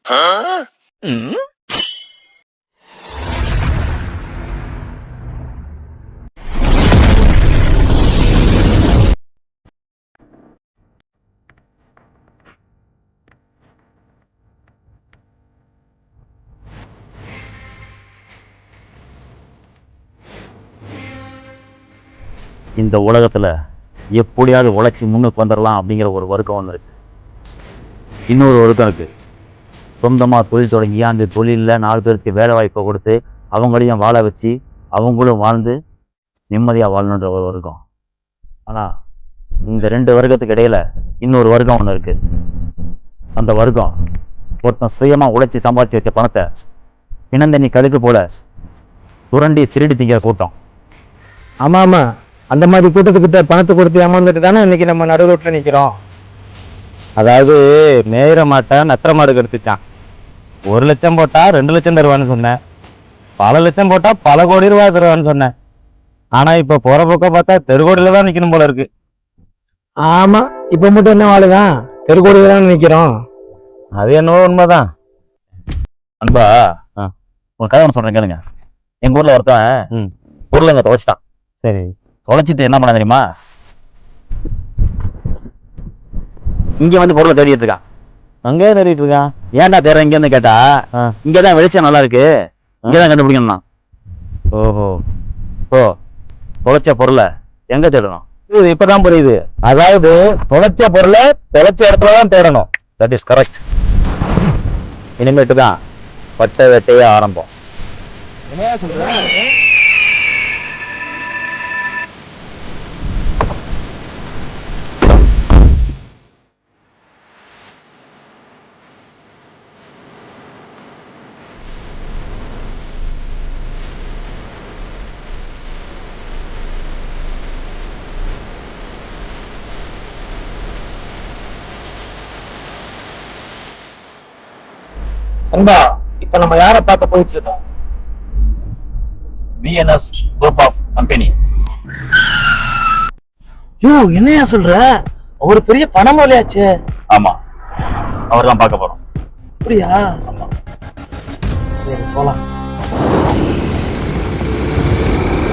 இந்த உலகத்துல எப்படியாவது உழைச்சி முன்னுக்கு வந்துடலாம் அப்படிங்கிற ஒரு வர்க்கம் ஒன்று இருக்கு. இன்னொரு வர்க்கம் இருக்கு, சொந்தமா தொழில் தொடங்கி அந்த தொழிலில் 4 பேருக்கு வேலை வாய்ப்பை கொடுத்து அவங்களையும் வாழ வச்சு அவங்களும் வாழ்ந்து நிம்மதியாக வாழணுன்ற ஒரு வர்க்கம். ஆனால் இந்த 2 வர்க்கத்துக்கு இடையில இன்னொரு வர்க்கம் ஒன்று இருக்கு. அந்த வர்க்கம் ஒருத்தன் சுயமாக உழைச்சி சம்பாதிச்சு வச்ச பணத்தை பிணந்தண்ணி கழுக்கு போல சுரண்டி திருடி திங்கிற கூட்டம். ஆமாம் ஆமாம், அந்த மாதிரி கூட்டத்துக்கிட்ட பணத்தை கொடுத்து ஏமாந்துட்டு தானே இன்னைக்கு நம்ம நடு ரோட்டில் நிற்கிறோம். அதாவது மேயிற மாட்டை நத்திர மாடு கெடுத்துச்சான். 1 லட்சம் போட்டா 2 லட்சம் தருவான்னு சொன்னேன். பல லட்சம் போட்டா பல கோடி ரூபாய் தருவான்னு சொன்னேன். ஆனா இப்ப போற பக்கம் பார்த்தா தெருக்கோடியில தான் நிக்கணும் போல இருக்கு. ஆமா, இப்ப மட்டும் என்ன வாழுதான், தெருக்கோடியில தான் நிக்கிறோம். அது என்னவோ உண்மைதான். அன்பா, ஒரு கதை ஒன்று சொல்றேன் கேளுங்க. எங்க ஊர்ல ஒருத்தன் பொருள் அங்க தொலைச்சிட்டான். சரி, தொலைச்சிட்டு என்ன பண்ண தெரியுமா, இங்க வந்து பொருளை தேடிட்டு இருக்கான். அங்கே தேடிட்டு இருக்கான். ஏன்டா தேட இங்க இருந்து கேட்டா, இங்கதான் வெளிச்சம் நல்லா இருக்கு, இங்கதான் கண்டுபிடிக்கணும். ஓஹோ, ஓ, தொலைச்ச பொருளை எங்க தேடணும்? இது இப்பதான் புரியுது. அதாவது தொலைச்ச பொருளை தொலைச்ச இடத்துலதான் தேடணும். That is correct. இனிமேட்டு தான் பட்ட வேட்டையே ஆரம்பம். அன்பா, இப்ப நம்ம யாரை பார்க்க போயிட்டு இருக்கோம்? VNS group of company. Yo, என்னையா சொல்ற? ஒரு பெரிய பணமொழியாச்சு. ஆமா, அவர் தான் பார்க்க போறோம். அப்படியா? சரி, போலாம்.